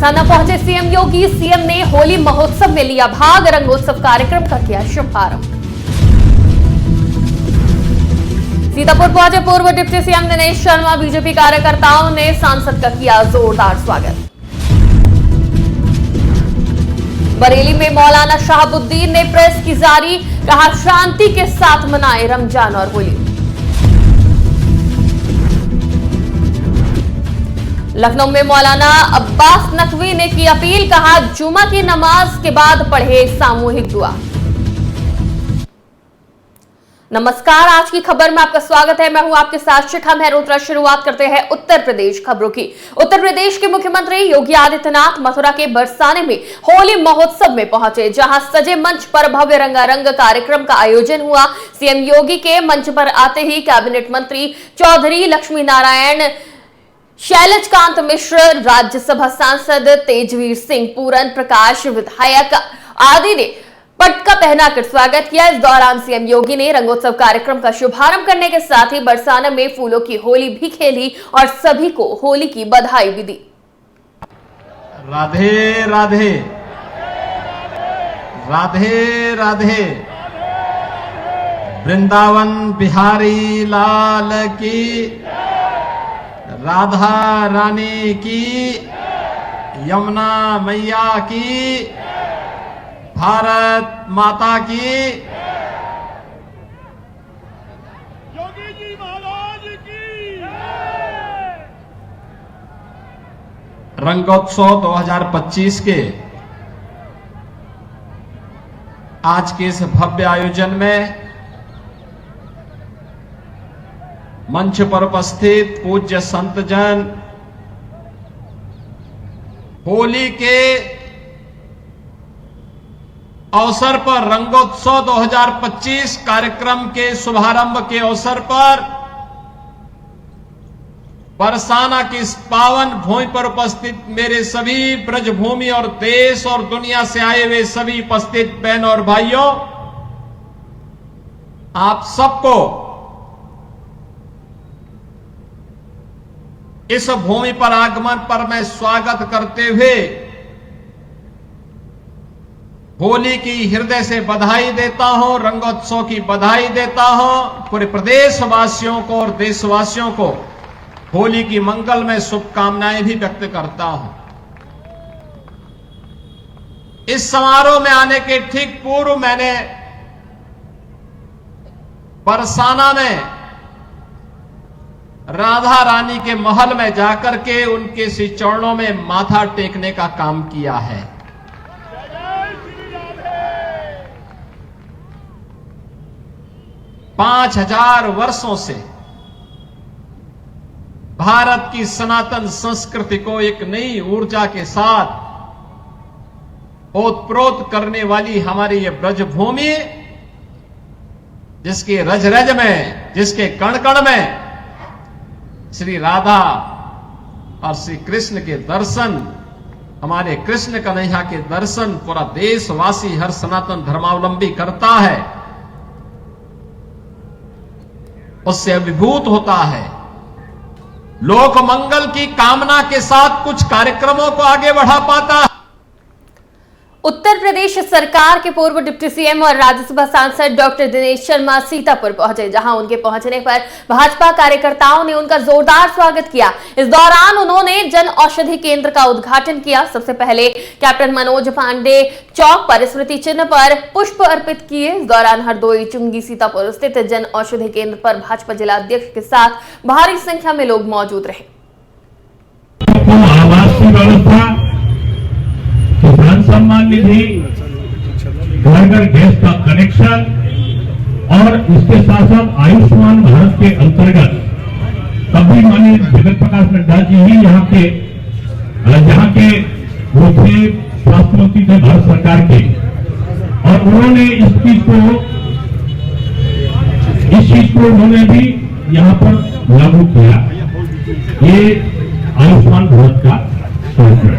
बरसाना पहुंचे सीएम योगी। सीएम ने होली महोत्सव में लिया भाग। रंगोत्सव कार्यक्रम का किया शुभारंभ। सीतापुर पहुंचे पूर्व deputy CM Dinesh Sharma. BJP कार्यकर्ताओं ने सांसद का किया जोरदार स्वागत। बरेली में मौलाना शहाबुद्दीन ने प्रेस की जारी, कहा शांति के साथ मनाएं रमजान और होली। लखनऊ में मौलाना अब्बास नकवी ने की अपील, कहा जुमा की नमाज के बाद पढ़े सामूहिक दुआ। नमस्कार, आज की खबर में आपका स्वागत है। मैं हूं आपके साथ शिखा मेहरोत्रा। शुरुआत करते हैं उत्तर प्रदेश खबरों की। उत्तर प्रदेश के मुख्यमंत्री योगी आदित्यनाथ मथुरा के बरसाने में होली महोत्सव में पहुंचे, जहां सजे मंच पर भव्य रंगारंग कार्यक्रम का आयोजन हुआ। सीएम योगी के मंच पर आते ही कैबिनेट मंत्री चौधरी लक्ष्मी नारायण, शैलजकांत मिश्र, राज्यसभा सांसद तेजवीर सिंह, पूरन प्रकाश विधायक आदि ने पटका पहनाकर स्वागत किया। इस दौरान सीएम योगी ने रंगोत्सव कार्यक्रम का शुभारंभ करने के साथ ही बरसाना में फूलों की होली भी खेली और सभी को होली की बधाई भी दी। राधे राधे, राधे राधे, वृंदावन बिहारी लाल की, राधा रानी की, यमुना मैया की, भारत माता की, योगी जी महाराज की। रंगोत्सव 2025 के आज के इस भव्य आयोजन में मंच पर उपस्थित पूज्य संतजन, होली के अवसर पर रंगोत्सव 2025 कार्यक्रम के शुभारंभ के अवसर पर बरसाना की इस पावन भूमि पर उपस्थित मेरे सभी ब्रजभूमि और देश और दुनिया से आए हुए सभी उपस्थित बहनों और भाइयों, आप सबको इस भूमि पर आगमन पर मैं स्वागत करते हुए होली की हृदय से बधाई देता हूं, रंगोत्सव की बधाई देता हूं। पूरे प्रदेशवासियों को और देशवासियों को होली की मंगलमय शुभकामनाएं भी व्यक्त करता हूं। इस समारोह में आने के ठीक पूर्व मैंने बरसाना में राधा रानी के महल में जाकर के उनके श्री चरणों में माथा टेकने का काम किया है। 5000 वर्षों से भारत की सनातन संस्कृति को एक नई ऊर्जा के साथ ओतप्रोत करने वाली हमारी ये ब्रजभूमि, जिसके रज रज में, जिसके कण कण में श्री राधा और श्री कृष्ण के दर्शन, हमारे कृष्ण कन्हैया के दर्शन पूरा देशवासी, हर सनातन धर्मावलंबी करता है, उससे अभिभूत होता है। लोक मंगल की कामना के साथ कुछ कार्यक्रमों को आगे बढ़ा पाता है। उत्तर प्रदेश सरकार के पूर्व डिप्टी सीएम और राज्यसभा सांसद डॉक्टर दिनेश शर्मा सीतापुर पहुंचे, जहां उनके पहुंचने पर भाजपा कार्यकर्ताओं ने उनका जोरदार स्वागत किया। इस दौरान उन्होंने जन औषधि केंद्र का उद्घाटन किया। सबसे पहले कैप्टन मनोज पांडे चौक पर स्मृति चिन्ह पर पुष्प अर्पित किए। इस दौरान हरदोई, चुंगी, सीतापुर स्थित जन औषधि केंद्र पर भाजपा जिला अध्यक्ष के साथ भारी संख्या में लोग मौजूद रहे। किसान सम्मान निधि, घर घर गैस का कनेक्शन और इसके साथ साथ आयुष्मान भारत के अंतर्गत कभी माननीय जगत प्रकाश नड्डा जी ही यहाँ के वो थे स्वास्थ्य मंत्री थे भारत सरकार के, और उन्होंने इस चीज को उन्होंने भी यहाँ पर लागू किया। ये आयुष्मान भारत का स्रोत है,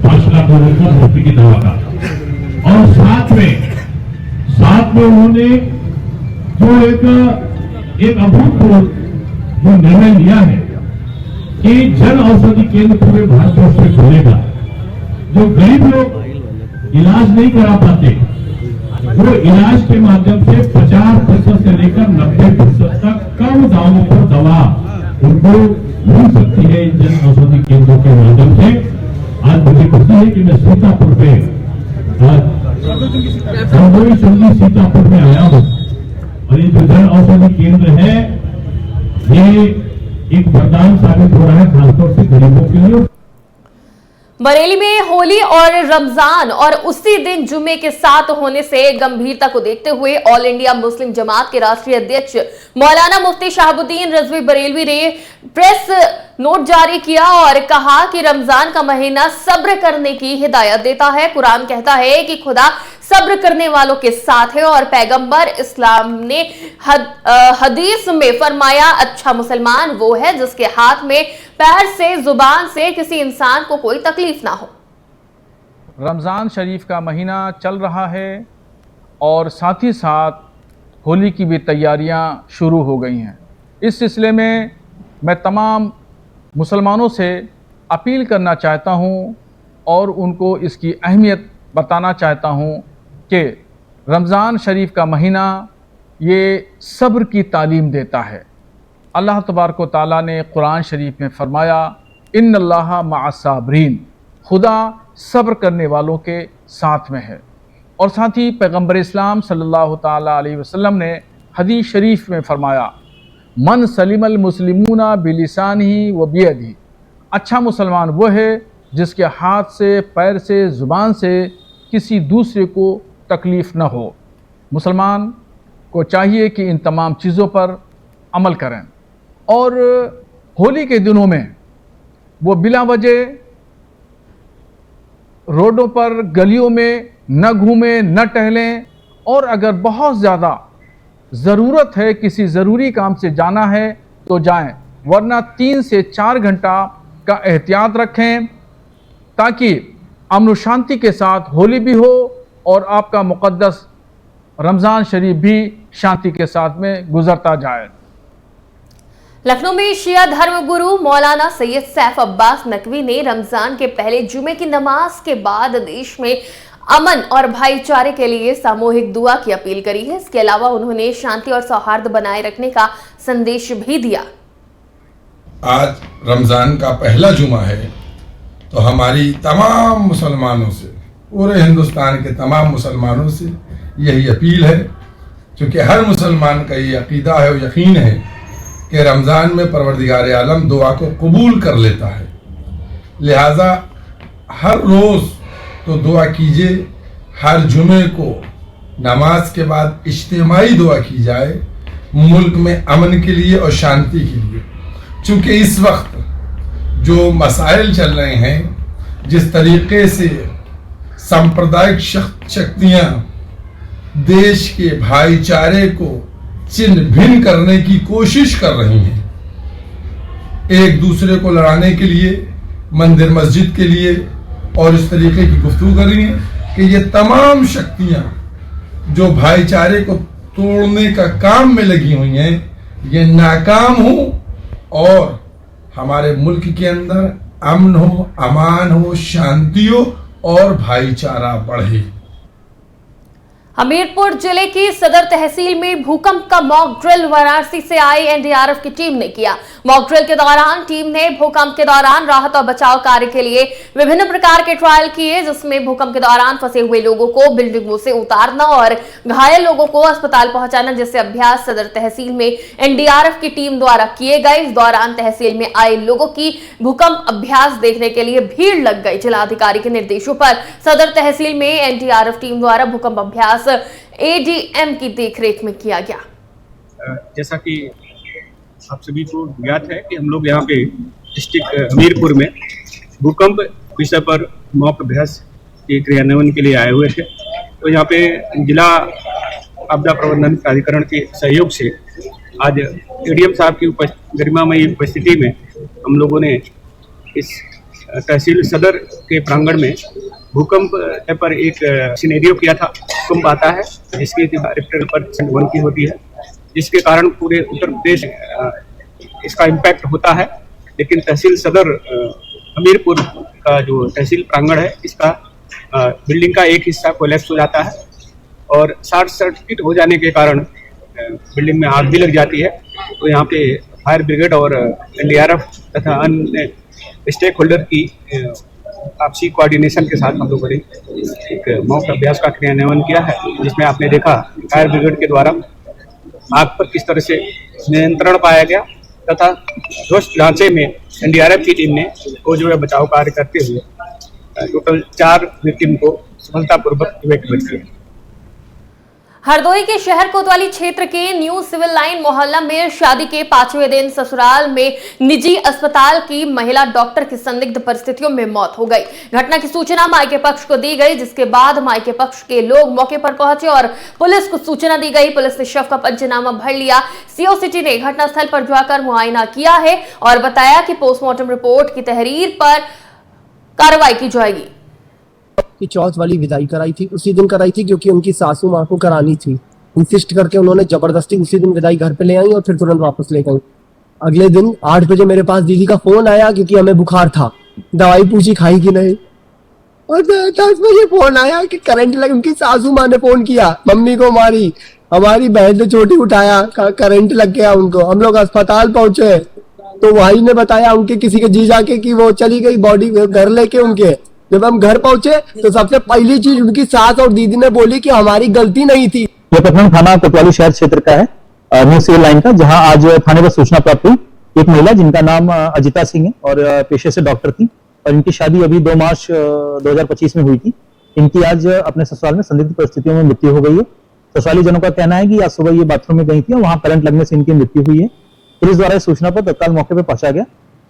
5 लाख लोगों को मुफ्त की दवा का। और साथ में उन्होंने जो एक अभूतपूर्व जो निर्णय लिया है कि जन औषधि केंद्र पूरे भारतवर्ष में खुलेगा, जो गरीब लोग इलाज नहीं करा पाते, वो इलाज के माध्यम से 50% से लेकर 90% तक कम दामों पर दवा उनको मिल सकती है इन जन औषधि केंद्रों के माध्यम से। आज मुझे खुशी है कि मैं सीतापुर पे सीतापुर में आया हूँ और ये जो जन औषधि केंद्र है ये एक वरदान साबित हो रहा है खासतौर से गरीबों के लिए। बरेली में होली और रमजान और उसी दिन जुमे के साथ होने से गंभीरता को देखते हुए ऑल इंडिया मुस्लिम जमात के राष्ट्रीय अध्यक्ष मौलाना मुफ्ती शहाबुद्दीन रिजवी बरेलवी ने प्रेस नोट जारी किया और कहा कि रमजान का महीना सब्र करने की हिदायत देता है। कुरान कहता है कि खुदा सब्र करने वालों के साथ है और पैगंबर इस्लाम ने हदीस में फरमाया, अच्छा मुसलमान वो है जिसके हाथ में पैर से जुबान से किसी इंसान को कोई तकलीफ ना हो। रमज़ान शरीफ का महीना चल रहा है और साथ ही साथ होली की भी तैयारियां शुरू हो गई हैं। इस सिलसिले में मैं तमाम मुसलमानों से अपील करना चाहता हूं और उनको इसकी अहमियत बताना चाहता हूं कि रमज़ान शरीफ का महीना ये सब्र की तालीम देता है। अल्लाह तबारक व तआला ने कुरान शरीफ में फरमाया, इन्नल्लाहा मअस्साबिरीन, खुदा सब्र करने वालों के साथ में है। और साथ ही पैगंबर इस्लाम सल्लल्लाहु ताला अलैहि वसल्लम ने हदीस शरीफ में फरमाया, मन सलिमल मुस्लिमूना बिलिसानिही व बियदिही, अच्छा मुसलमान वो है जिसके हाथ से, पैर से, ज़ुबान से किसी दूसरे को तकलीफ़ न हो। मुसलमान को चाहिए कि इन तमाम चीज़ों पर अमल करें और होली के दिनों में वो बिला वजह रोडों पर, गलियों में न घूमें, न टहलें और अगर बहुत ज़्यादा ज़रूरत है, किसी ज़रूरी काम से जाना है तो जाएं, वरना 3 से 4 घंटा का एहतियात रखें ताकि अमन शांति के साथ होली भी हो और आपका मुक़द्दस रमज़ान शरीफ भी शांति के साथ में गुजरता जाए। लखनऊ में शिया धर्मगुरु मौलाना सैयद सैफ अब्बास नकवी ने रमजान के पहले जुमे की नमाज के बाद देश में अमन और भाईचारे के लिए सामूहिक दुआ की अपील करी है। इसके अलावा उन्होंने शांति और सौहार्द बनाए रखने का संदेश भी दिया। आज रमज़ान का पहला जुमा है तो हमारी तमाम मुसलमानों से, पूरे हिंदुस्तान के तमाम मुसलमानों से यही अपील है, क्योंकि हर मुसलमान का ये अकीदा है और यकीन है कि रमज़ान में परवरदिगार आलम दुआ को कबूल कर लेता है। लिहाजा हर रोज़ तो दुआ कीजिए, हर जुमे को नमाज के बाद इज्तिमाई दुआ की जाए मुल्क में अमन के लिए और शांति के लिए। चूँकि इस वक्त जो मसाइल चल रहे हैं, जिस तरीके से सांप्रदायिक शक्तियाँ देश के भाईचारे को छिन्न भिन्न करने की कोशिश कर रही हैं, एक दूसरे को लड़ाने के लिए, मंदिर मस्जिद के लिए और इस तरीके की गुफ्तगू कर रही हैं कि ये तमाम शक्तियाँ जो भाईचारे को तोड़ने का काम में लगी हुई हैं, ये नाकाम हो और हमारे मुल्क के अंदर अमन हो, अमान हो, शांति हो और भाईचारा बढ़े। हमीरपुर जिले की सदर तहसील में भूकंप का मॉक ड्रिल वाराणसी से आई एनडीआरएफ की टीम ने किया। मॉक ड्रिल के दौरान टीम ने भूकंप के दौरान राहत और बचाव कार्य के लिए विभिन्न प्रकार के ट्रायल किए, जिसमें भूकंप के दौरान फंसे हुए लोगों को बिल्डिंगों से उतारना और घायल लोगों को अस्पताल पहुंचाना जैसे अभ्यास सदर तहसील में एनडीआरएफ की टीम द्वारा किए गए। इस दौरान तहसील में आए लोगों की भूकंप अभ्यास देखने के लिए भीड़ लग गई। जिलाधिकारी के निर्देशों पर सदर तहसील में एनडीआरएफ टीम द्वारा भूकंप अभ्यास एडीएम की देखरेख में किया गया। जैसा कि आप सभी को ज्ञात है कि हम लोग यहाँ पे डिस्ट्रिक्ट हमीरपुर में भूकंप विषय पर मॉक अभ्यास के क्रियान्वयन के लिए आए हुए थे। तो यहाँ पे जिला आपदा प्रबंधन प्राधिकरण के सहयोग से आज एडीएम साहब की गरिमामयी उपस्थिति में हम लोगों ने इस तहसील सदर के प्रांगण में भूकंप पर एक सिनेरियो किया था। भूकंप आता है जिसकी रिक्टर पर 1 की होती है, जिसके कारण पूरे उत्तर प्रदेश इसका इम्पैक्ट होता है, लेकिन तहसील सदर हमीरपुर का जो तहसील प्रांगण है इसका बिल्डिंग का एक हिस्सा कोलैप्स हो जाता है और शॉर्ट सर्किट हो जाने के कारण बिल्डिंग में आग भी लग जाती है। तो यहाँ पे फायर ब्रिगेड और एनडीआरएफ तथा अन्य स्टेक होल्डर की आपसी कोऑर्डिनेशन के साथ हम लोगों ने एक मॉक अभ्यास का क्रियान्वयन किया है, जिसमें आपने देखा फायर ब्रिगेड के द्वारा आग पर किस तरह से नियंत्रण पाया गया तथा ध्वस्त ढांचे में एनडीआरएफ की टीम ने खोज व बचाव कार्य करते हुए टोटल 4 विक्टिम को सफलतापूर्वक इवैक्यूएट किया। हरदोई के शहर कोतवाली क्षेत्र के न्यू सिविल लाइन मोहल्ला में शादी के 5वें दिन ससुराल में निजी अस्पताल की महिला डॉक्टर की संदिग्ध परिस्थितियों में मौत हो गई। घटना की सूचना मायके पक्ष को दी गई, जिसके बाद मायके पक्ष के लोग मौके पर पहुंचे और पुलिस को सूचना दी गई। पुलिस ने शव का पंचनामा भर लिया। सीओ सिटी ने घटनास्थल पर जाकर मुआयना किया है और बताया कि पोस्टमार्टम रिपोर्ट की तहरीर पर कार्रवाई की जाएगी। की चौथ वाली विदाई कराई थी, उसी दिन कराई थी क्योंकि उनकी सासू माँ को करानी थी। इंसिस्ट करके उन्होंने जबरदस्ती उसी दिन विदाई घर पे ले आई और फिर तुरंत वापस ले गई। अगले दिन 8 बजे मेरे पास दीदी का फोन आया क्योंकि हमें बुखार था, दवाई पूछी खाई कि नहीं, और 10 बजे फोन आया कि करंट लग। उनकी सासू माँ ने फोन किया, मम्मी को मारी, हमारी बहन ने चोटी उठाया, करंट लग गया उनको। हम लोग अस्पताल पहुंचे तो वही ने बताया उनके किसी के जीजा के कि वो चली गई बॉडी घर लेके उनके। जब हम घर पहुंचे तो सबसे पहली चीज उनकी सास और दीदी ने बोली कि हमारी गलती नहीं थी। ये प्रकरण थाना कोतवाली शहर क्षेत्र का है, न्यू सिविल लाइन का, जहां आज थाने पर सूचना प्राप्त हुई। एक महिला जिनका नाम अजिता सिंह है और पेशे से डॉक्टर थी और इनकी शादी अभी 2 मार्च 2025 में हुई थी। इनकी आज अपने ससुराल में संदिग्ध परिस्थितियों में मृत्यु हो गई है। ससुराली जनों का कहना है कि आज सुबह ये बाथरूम में गई थी और वहां करंट लगने से इनकी मृत्यु हुई है। पुलिस द्वारा इस सूचना पर तत्काल मौके पर पहुंचा गया,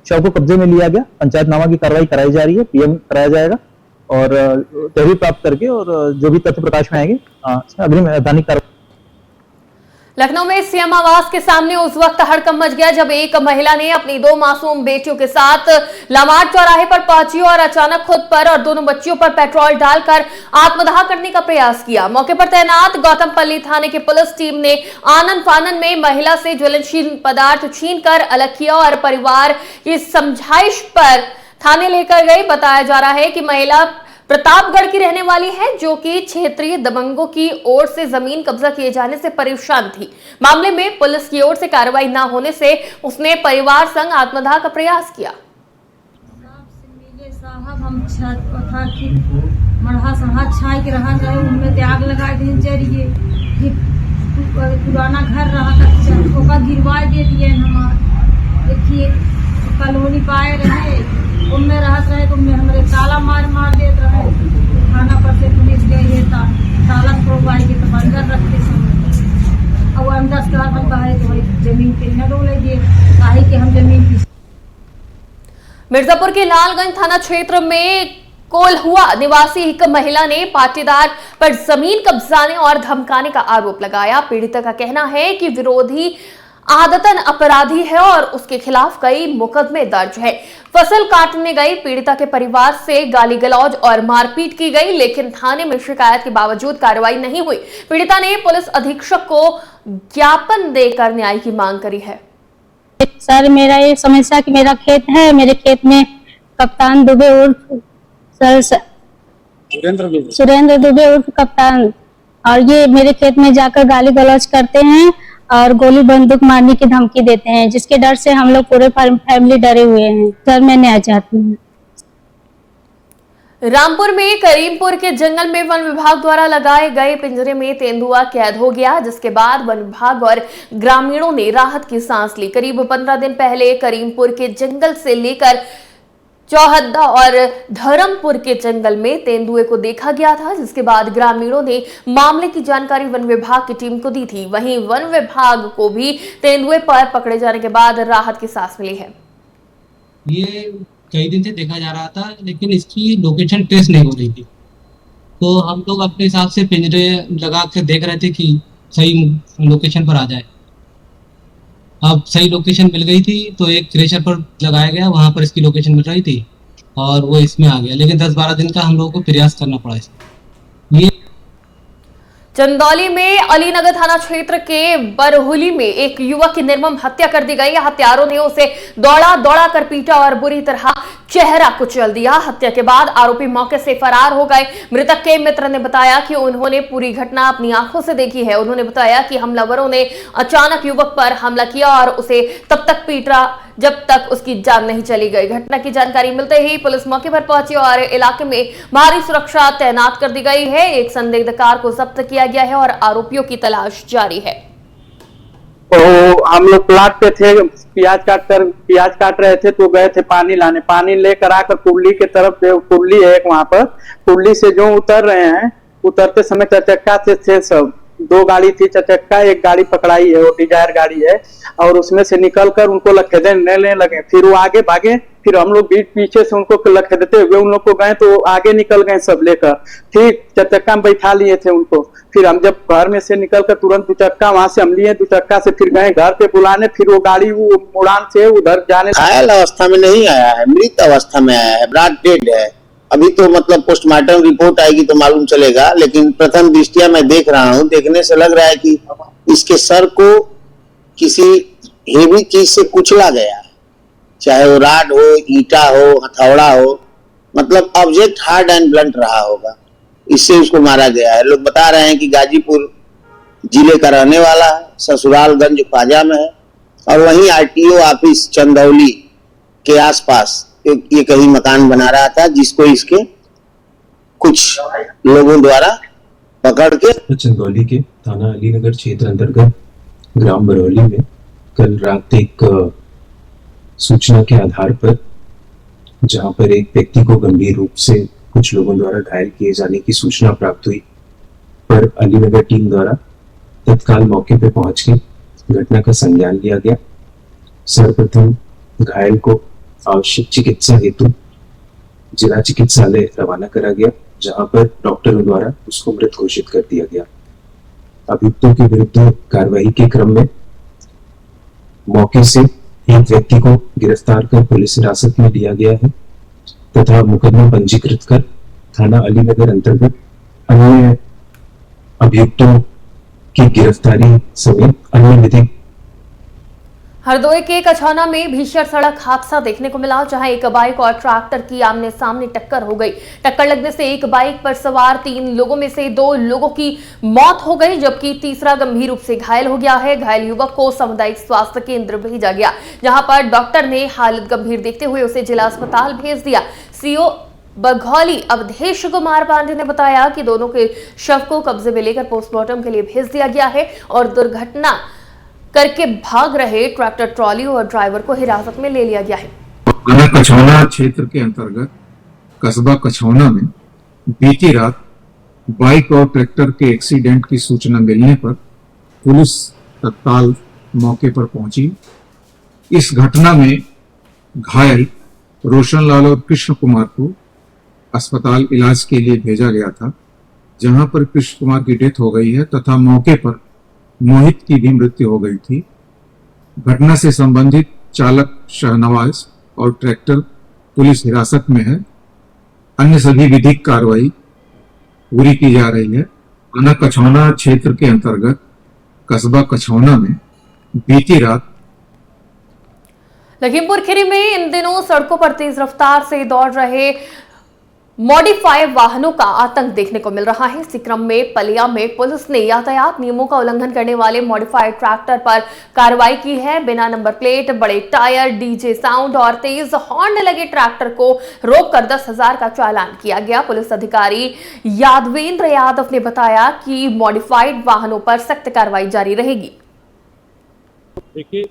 शव को कब्जे में लिया गया, पंचायतनामा की कार्रवाई कराई जा रही है, पीएम कराया जाएगा और तहरीर प्राप्त करके और जो भी तथ्य प्रकाश में आएंगे अग्रिम वैधानिक कार्रवाई। लखनऊ में सीएम आवास के सामने उस वक्त हड़कंप मच गया जब एक महिला ने अपनी 2 मासूम बेटियों के साथ लामार्ट चौराहे पर पहुंची और अचानक खुद पर और दोनों बच्चियों पर पेट्रोल डालकर आत्मदाह करने का प्रयास किया। मौके पर तैनात गौतमपल्ली थाने की पुलिस टीम ने आनन फानन में महिला से ज्वलनशील पदार्थ छीनकर अलग किया और परिवार की समझाइश पर थाने लेकर गई। बताया जा रहा है कि महिला प्रतापगढ़ की रहने वाली है, जो कि क्षेत्रीय दबंगों की ओर से जमीन कब्जा किए जाने से परेशान थी। मामले में पुलिस की ओर से कार्रवाई न होने से उसने परिवार संग आत्मदाह का प्रयास किया। साहब हम छत था कि मढ़ा सढ़ा छाई के रहा गए, उनमें त्याग लगा दिन जरिए पुराना घर रहा कच्चा ओका गिरवा दे दिए। हमार देखिए कॉलोनी पाए रहे उनमें रहत रहे तो उनमें हमारे ताला मार देते रहे। थाना पर से पुलिस गई है ताला तोड़वाई के तो अंदर रखते समय और अंदर से घर में बाहर तो जमीन पे न डोले दिए काहे कि हम जमीन की। मिर्जापुर के लालगंज थाना क्षेत्र में कोल्हुआ निवासी एक महिला ने पाटीदार पर जमीन कब्जाने और धमकाने का आरोप लगाया। पीड़िता का कहना है कि विरोधी आदतन अपराधी है और उसके खिलाफ कई मुकदमे दर्ज है। फसल काटने गई पीड़िता के परिवार से गाली गलौज और मारपीट की गई, लेकिन थाने में शिकायत के बावजूद कार्रवाई नहीं हुई। पीड़िता ने पुलिस अधीक्षक को ज्ञापन देकर न्याय की मांग करी है। सर मेरा ये समस्या कि मेरा खेत है, मेरे खेत में कप्तान दुबे उर्फ सुरेंद्र दुबे उर्फ कप्तान और ये मेरे खेत में जाकर गाली गलौज करते हैं और गोली बंदूक मारने की धमकी देते हैं, जिसके डर से हम लोग पूरे फैमिली डरे हुए हैं। सर मैं न्याय चाहती हूँ। रामपुर में करीमपुर के जंगल में वन विभाग द्वारा लगाए गए पिंजरे में तेंदुआ कैद हो गया, जिसके बाद वन विभाग और ग्रामीणों ने राहत की सांस ली। करीब 15 दिन पहले करीमपुर के जंगल से लेकर चौहद्दा और धर्मपुर के जंगल में तेंदुए को देखा गया था, जिसके बाद ग्रामीणों ने मामले की जानकारी वन विभाग की टीम को दी थी। वहीं वन विभाग को भी तेंदुए पर पकड़े जाने के बाद राहत की सांस मिली है। ये कई दिन से देखा जा रहा था, लेकिन इसकी लोकेशन ट्रेस नहीं हो रही थी, तो हम लोग अपने हिसाब से पिंजरे लगा के देख रहे थे कि सही लोकेशन पर आ जाए। अब सही लोकेशन मिल गई थी तो एक क्रेशर पर लगाया गया, वहां पर इसकी लोकेशन मिल रही थी और वो इसमें आ गया, लेकिन 10-12 दिन का हम लोगों को प्रयास करना पड़ा। ये चंदौली में अलीनगर थाना क्षेत्र के बरहुली में एक युवक की निर्मम हत्या कर दी गई। हत्यारों ने उसे दौड़ा दौड़ा कर पीटा और बुरी तरह चेहरा कुचल दिया। हत्या के बाद आरोपी मौके से फरार हो गए। मृतक के मित्र ने बताया कि उन्होंने पूरी घटना अपनी आंखों से देखी है। उन्होंने बताया कि हमलावरों ने अचानक युवक पर हमला किया और उसे तब तक पीटा जब तक उसकी जान नहीं चली गई। घटना की जानकारी मिलते ही पुलिस मौके पर पहुंची और इलाके में भारी सुरक्षा तैनात कर दी गई है। एक संदिग्ध कार को जब्त किया गया है और आरोपियों की तलाश जारी है। तो हम लोग प्लाट पे थे, प्याज काट रहे थे तो गए थे पानी लाने। पानी लेकर आकर कुर्ली के तरफ, कुर्ली है एक वहां पर, कुर्ली से जो उतर रहे हैं, उतरते समय चचक्का से थे सब, 2 गाड़ी थी चचक्का, एक गाड़ी पकड़ाई है, वो डिजायर गाड़ी है, और उसमें से निकलकर उनको लखेदने लगे। फिर वो आगे भागे, फिर हम लोग बीच पीछे से उनको लखेदते हुए उन लोग को गए तो आगे निकल गए सब लेकर, ठीक चचक्का में बैठा लिए थे उनको। फिर हम जब घर में से निकलकर तुरंत 2 चक्का वहां से हम लिए, 2 चक्का से फिर गए घर पे बुलाने। फिर वो गाड़ी वो उड़ान से उधर जाने, घायल अवस्था में नहीं आया है, मृत अवस्था में आया है, ब्लड डेड है। अभी तो मतलब पोस्टमार्टम रिपोर्ट आएगी तो मालूम चलेगा, लेकिन प्रथम दृष्टिया मैं देख रहा हूँ, देखने से लग रहा है कि इसके सर को किसी हेवी चीज से कुचला गया है, चाहे वो राड हो, ईटा हो, हथौड़ा हो, मतलब ऑब्जेक्ट हार्ड एंड ब्लंट रहा होगा, इससे उसको मारा गया है। लोग बता रहे हैं कि गाजीपुर जिले का रहने वाला है, ससुरालगंज ख्वाजा में है, और वहीं आरटीओ ऑफिस चंदौली के आसपास ये कहीं मकान बना रहा था, जिसको इसके कुछ लोगों द्वारा पकड़ के चंदौली के थाना अलीनगर क्षेत्र अंतर्गत ग्राम बरौली में कल रात एक सूचना के आधार पर, जहां पर एक व्यक्ति को गंभीर रूप से कुछ लोगों द्वारा घायल किए जाने की सूचना प्राप्त हुई, पर अलीनगर टीम द्वारा तत्काल मौके पर पहुंच के घटना का संज्ञान लिया गया। सर्वप्रथम घायल को आवश्यक चिकित्सा हेतु जिला चिकित्सालय रवाना करा गया, जहां पर डॉक्टरों द्वारा उसको मृत घोषित कर दिया गया। अभियुक्तों के विरुद्ध कार्रवाई के क्रम में मौके से एक व्यक्ति को गिरफ्तार कर पुलिस हिरासत में लिया गया है तथा मुकदमा पंजीकृत कर थाना अलीनगर अंतर्गत अन्य अभियुक्तों की गिरफ्तारी समेत अन्य विधिक। हरदोई के कछौना में भीषण सड़क हादसा देखने को मिला, जहां एक बाइक और ट्रैक्टर की आमने सामने टक्कर हो गई। टक्कर लगने से एक बाइक पर सवार 3 लोगों में से 2 लोगों की मौत हो गई, जबकि तीसरा गंभीर रूप से घायल हो गया है। घायल युवक को सामुदायिक स्वास्थ्य केंद्र भेजा गया, जहां पर डॉक्टर ने हालत गंभीर देखते हुए उसे जिला अस्पताल भेज दिया। सीओ बघौली अवधेश कुमार पांडे ने बताया कि दोनों के शव को कब्जे में लेकर पोस्टमार्टम के लिए भेज दिया गया है और दुर्घटना करके भाग रहे ट्रैक्टर ट्रॉली और ड्राइवर को हिरासत में ले लिया गया है। कछौना क्षेत्र के अंतर्गत कस्बा कछौना में बीती रात बाइक और ट्रैक्टर के एक्सीडेंट की सूचना मिलने पर पुलिस तत्काल मौके पर पहुंची। इस घटना में घायल रोशनलाल और कृष्ण कुमार को अस्पताल इलाज के लिए भेजा गया था, जहां पर कृष्ण कुमार की डेथ हो गई है तथा मौके पर मोहित की भी मृत्यु हो गई थी। घटना से संबंधित चालक शहनवाज और ट्रैक्टर पुलिस हिरासत में है। अन्य सभी विधिक कार्रवाई पूरी की जा रही है। थाना कछौना क्षेत्र के अंतर्गत कस्बा कछौना में बीती रात लखीमपुर खीरी में इन दिनों सड़कों पर तेज रफ्तार से दौड़ रहे मॉडिफाइड वाहनों का आतंक देखने को मिल रहा है। इसी क्रम में पलिया में पुलिस ने यातायात नियमों का उल्लंघन करने वाले मॉडिफाइड ट्रैक्टर पर कार्रवाई की है। बिना नंबर प्लेट, बड़े टायर, डीजे साउंड और तेज हॉर्न लगे ट्रैक्टर को रोककर 10,000 का चालान किया गया। पुलिस अधिकारी यादवेंद्र यादव ने बताया कि मॉडिफाइड वाहनों पर सख्त कार्रवाई जारी रहेगी। देखिए,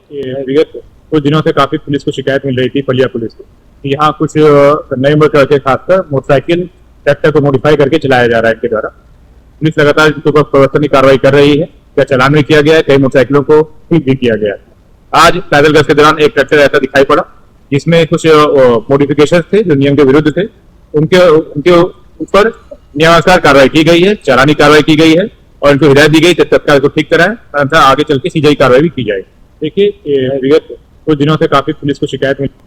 विगत कुछ दिनों से काफी पुलिस को शिकायत मिल रही थी, पलिया पुलिस को, यहाँ कुछ नए उम्र के खासकर मोटरसाइकिल ट्रैक्टर को मॉडिफाई करके चलाया जा रहा है इनके द्वारा। पुलिस लगातार इनके ऊपर प्रवर्तन की कार्रवाई कर रही है। क्या चालान भी किया गया है, कई मोटरसाइकिलों को ठीक भी किया गया है। आज पैदल गश्त के दौरान एक ट्रैक्टर ऐसा दिखाई पड़ा जिसमें कुछ मॉडिफिकेशन थे जो नियम के विरुद्ध थे, उनके ऊपर नियमानुसार कार्रवाई की गई है, चालानी कार्रवाई की गई है और इनको हिदायत दी गई तत्काल को ठीक कराएं, अन्यथा आगे चल के सीजीआई कार्रवाई भी की जाए। देखिए, विगत कुछ दिनों से काफी पुलिस को शिकायत मिली।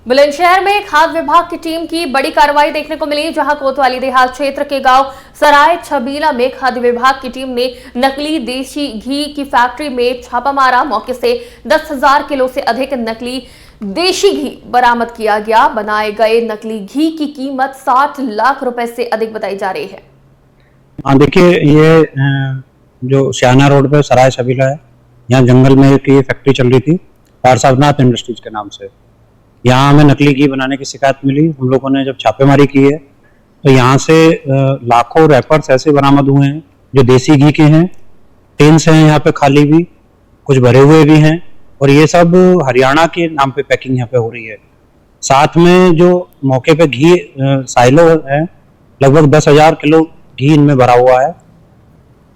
बुलंदशहर में खाद्य विभाग की टीम की बड़ी कार्रवाई देखने को मिली, जहां कोतवाली देहात क्षेत्र के गांव सराय छबीला में खाद्य विभाग की टीम ने नकली देशी घी की फैक्ट्री में छापा मारा। मौके से 10,000 किलो से अधिक नकली देशी घी बरामद किया गया। बनाए गए नकली घी की कीमत 60 लाख रुपए से अधिक बताई जा रही है। हाँ देखिए, ये जो सियाना रोड पे सराय छबीला है, यहाँ जंगल में एक ये फैक्ट्री चल रही थी पारसावनाथ इंडस्ट्रीज के नाम से। यहाँ हमें नकली घी बनाने की शिकायत मिली। हम लोगों ने जब छापेमारी की है तो यहाँ से लाखों रैपर्स ऐसे बरामद हुए हैं जो देसी घी के हैं। टिन्स हैं यहाँ पे खाली भी, कुछ भरे हुए भी हैं, और ये सब हरियाणा के नाम पे पैकिंग यहाँ पे हो रही है। साथ में जो मौके पे घी साइलो है, लगभग 10,000 किलो घी इनमें भरा हुआ है।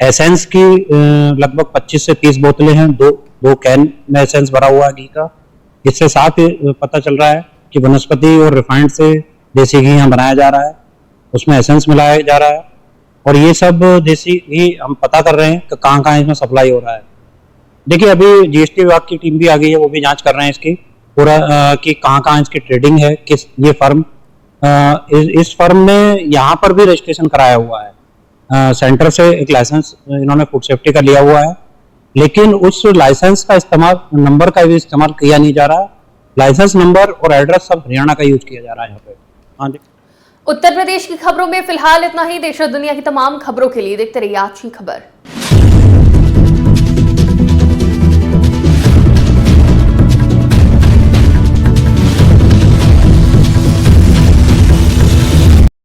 एसेंस की लगभग 25 से 30 बोतलें हैं, दो कैन में एसेंस भरा हुआ है घी का। इससे साफ पता चल रहा है कि वनस्पति और रिफाइंड से देसी घी यहाँ बनाया जा रहा है, उसमें एसेंस मिलाया जा रहा है। और ये सब देसी घी हम पता कर रहे हैं कि कहाँ कहाँ इसमें सप्लाई हो रहा है। देखिए, अभी जीएसटी विभाग की टीम भी आ गई है, वो भी जांच कर रहे हैं इसकी पूरा कि कहाँ कहाँ इसकी ट्रेडिंग है, किस ये फर्म इस फर्म ने यहाँ पर भी रजिस्ट्रेशन कराया हुआ है। सेंटर से एक लाइसेंस इन्होंने फूड सेफ्टी का लिया हुआ है, लेकिन उस लाइसेंस का इस्तेमाल, नंबर का भी इस्तेमाल किया नहीं जा रहा। लाइसेंस नंबर और एड्रेस सब हरियाणा का यूज किया जा रहा है यहाँ पे। हाँ जी। उत्तर प्रदेश की खबरों में फिलहाल इतना ही। देश और दुनिया की तमाम खबरों के लिए देखते रहिए आज की खबर।